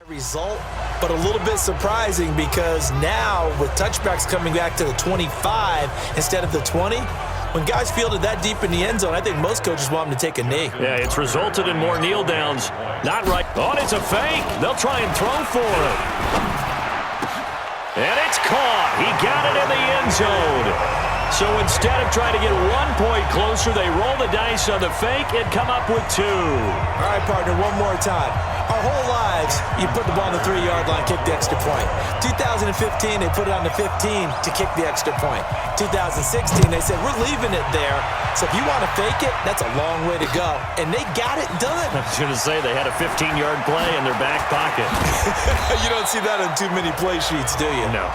Result, but a little bit surprising because now with touchbacks coming back to the 25 instead of the 20, when guys fielded that deep in the end zone, I think most coaches want them to take a knee. Yeah, it's resulted in more kneel downs. Not right. Oh, and it's a fake. They'll try and throw for it. And it's caught. He got it in the end zone. So instead of trying to get 1 point closer, they roll the dice on the fake and come up with 2. All right, partner, one more time. Our whole lives, you put the ball on the 3-yard line, kick the extra point. 2015, they put it on the 15 to kick the extra point. 2016, they said, we're leaving it there. So if you want to fake it, that's a long way to go. And they got it done. I was going to say they had a 15-yard play in their back pocket. You don't see that on too many play sheets, do you? No.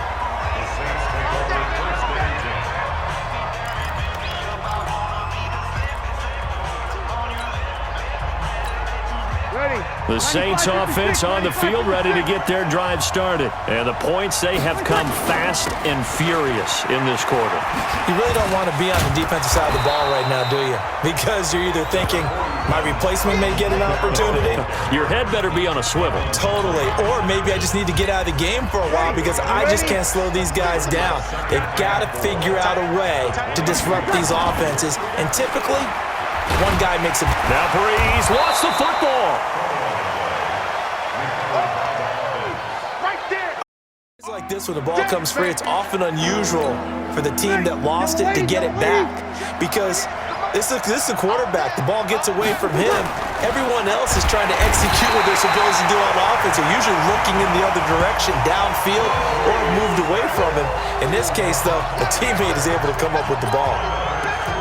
The Saints offense on the field ready to get their drive started. And the points, they have come fast and furious in this quarter. You really don't want to be on the defensive side of the ball right now, do you? Because you're either thinking, my replacement may get an opportunity. Your head better be on a swivel. Totally. Or maybe I just need to get out of the game for a while because I just can't slow these guys down. They've got to figure out a way to disrupt these offenses. And typically, one guy makes a... Now Breeze lost the football. Like this, when the ball comes free, it's often unusual for the team that lost it to get it back because this is a quarterback. The ball gets away from him. Everyone else is trying to execute what they're supposed to do on offense. They're usually looking in the other direction, downfield, or moved away from him. In this case, though, a teammate is able to come up with the ball.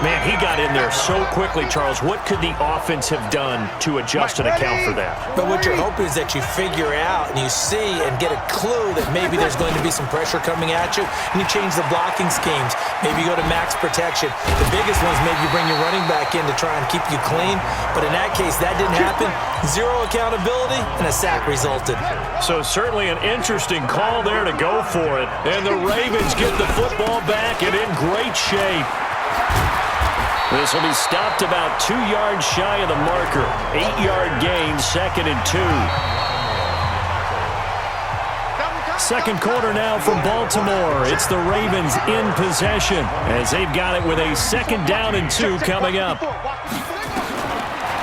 Man, he got in there so quickly, Charles. What could the offense have done to adjust and account for that? But what you're hoping is that you figure out and you see and get a clue that maybe there's going to be some pressure coming at you, and you change the blocking schemes. Maybe you go to max protection. The biggest one is maybe you bring your running back in to try and keep you clean. But in that case, that didn't happen. Zero accountability, and a sack resulted. So certainly an interesting call there to go for it. And the Ravens get the football back and in great shape. This will be stopped about 2 yards shy of the marker. 8-yard gain, 2nd and 2. Second quarter now from Baltimore. It's the Ravens in possession as they've got it with a 2nd down and 2 coming up.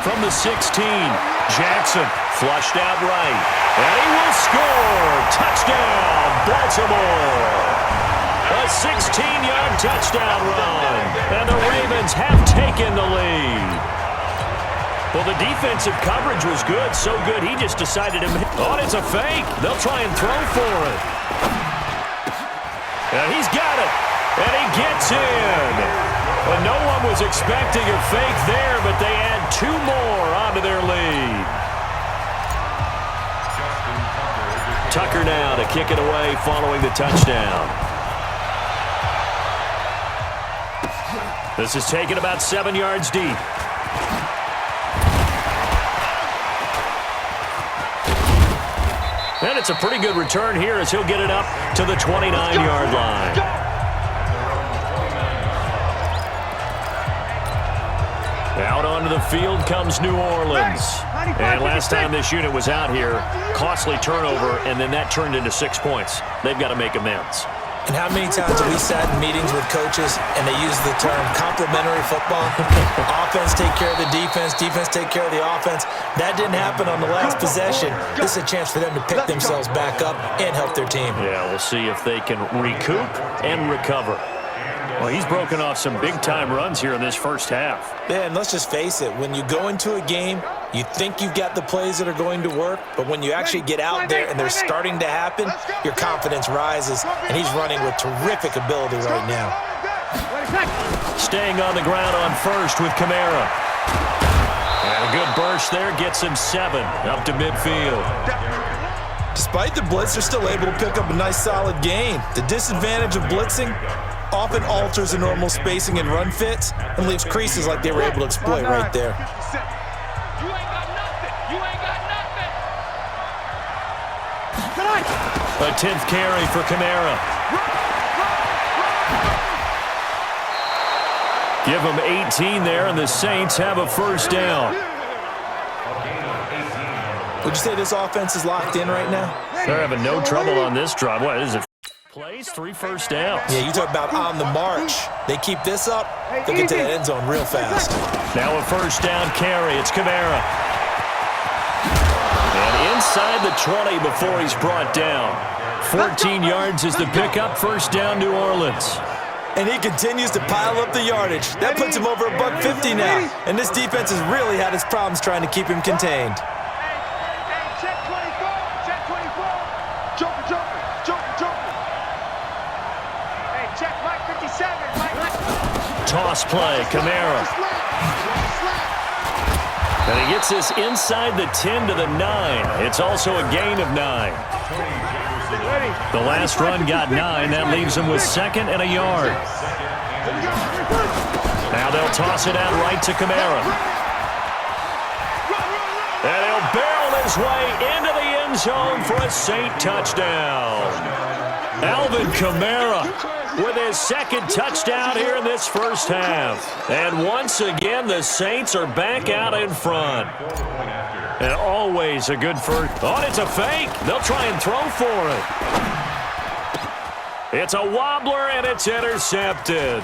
From the 16, Jackson flushed out right. And he will score. Touchdown, Baltimore. A 16-yard touchdown run, and the Ravens have taken the lead. Well, the defensive coverage was good, so good he just decided to... Oh, it's a fake. They'll try and throw for it. And he's got it, and he gets in. Well, no one was expecting a fake there, but they add 2 more onto their lead. Tucker now to kick it away following the touchdown. This is taken about 7 yards deep. And it's a pretty good return here as he'll get it up to the 29-yard line. Out onto the field comes New Orleans. And last time this unit was out here, costly turnover, and then that turned into 6 points. They've got to make amends. And how many times have we sat in meetings with coaches and they use the term complementary football? Offense take care of the defense, defense take care of the offense. That didn't happen on the last possession. This is a chance for them to pick themselves back up and help their team. Yeah, we'll see if they can recoup and recover. Well, he's broken off some big-time runs here in this first half. Yeah, and let's just face it. When you go into a game, you think you've got the plays that are going to work, but when you actually get out there and they're starting to happen, your confidence rises, and he's running with terrific ability right now. Staying on the ground on first with Kamara. And a good burst there gets him 7 up to midfield. Despite the blitz, they're still able to pick up a nice solid gain. The disadvantage of blitzing often alters the normal spacing and run fits and leaves creases like they were able to exploit right there. A 10th carry for Kamara. Give them 18 there, and the Saints have a first down. Would you say this offense is locked in right now? They're having no trouble on this drive. What is it? Plays 3 first downs. Yeah, you talk about on the march. They keep this up, they'll get to the end zone real fast. Now a first down carry. It's Kamara. And inside the 20 before he's brought down. 14 yards is the pickup. First down, New Orleans. And he continues to pile up the yardage. That puts him over $150 now. And this defense has really had its problems trying to keep him contained. Check 24. Check 24. Jumper. Hey, check Mike 57. Toss play, Kamara. And he gets this inside the 10 to the 9. It's also a gain of 9. The last run got 9. That leaves him with 2nd and a yard. Now they'll toss it out right to Kamara. And he'll barrel his way into the end zone for a Saint touchdown. Alvin Kamara with his 2nd touchdown here in this first half. And once again, the Saints are back out in front. And always a good first. Oh, it's a fake. They'll try and throw for it. It's a wobbler, and it's intercepted.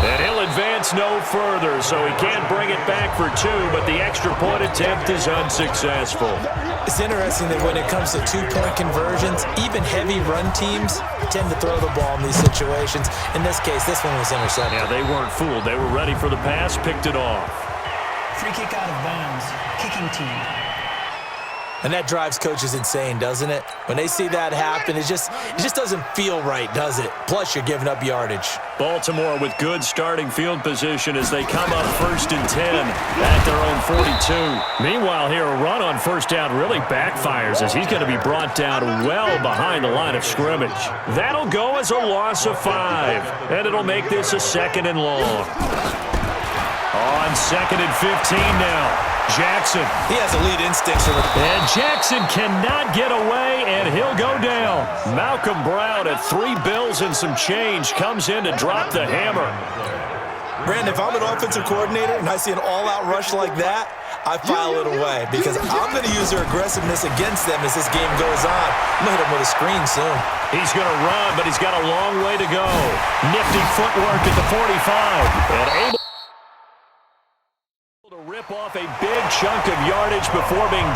And he'll advance no further, so he can't bring it back for 2, but the extra point attempt is unsuccessful. It's interesting that when it comes to 2-point conversions, even heavy run teams tend to throw the ball in these situations. In this case, this one was intercepted. Yeah, they weren't fooled. They were ready for the pass, picked it off. Free kick out of bounds, kicking team. And that drives coaches insane, doesn't it? When they see that happen, it just doesn't feel right, does it? Plus, you're giving up yardage. Baltimore with good starting field position as they come up 1st and 10 at their own 42. Meanwhile, here a run on first down really backfires as he's going to be brought down well behind the line of scrimmage. That'll go as a loss of 5, and it'll make this a 2nd and long. On 2nd and 15 now. Jackson. He has elite instincts. And Jackson cannot get away, and he'll go down. Malcolm Brown at 3 bills and some change comes in to drop the hammer. Brandon, if I'm an offensive coordinator and I see an all-out rush like that, I file it away because I'm going to use their aggressiveness against them as this game goes on. I'm going to hit him with a screen soon. He's going to run, but he's got a long way to go. Nifty footwork at the 45. And able to rip off a big chunk of yardage before being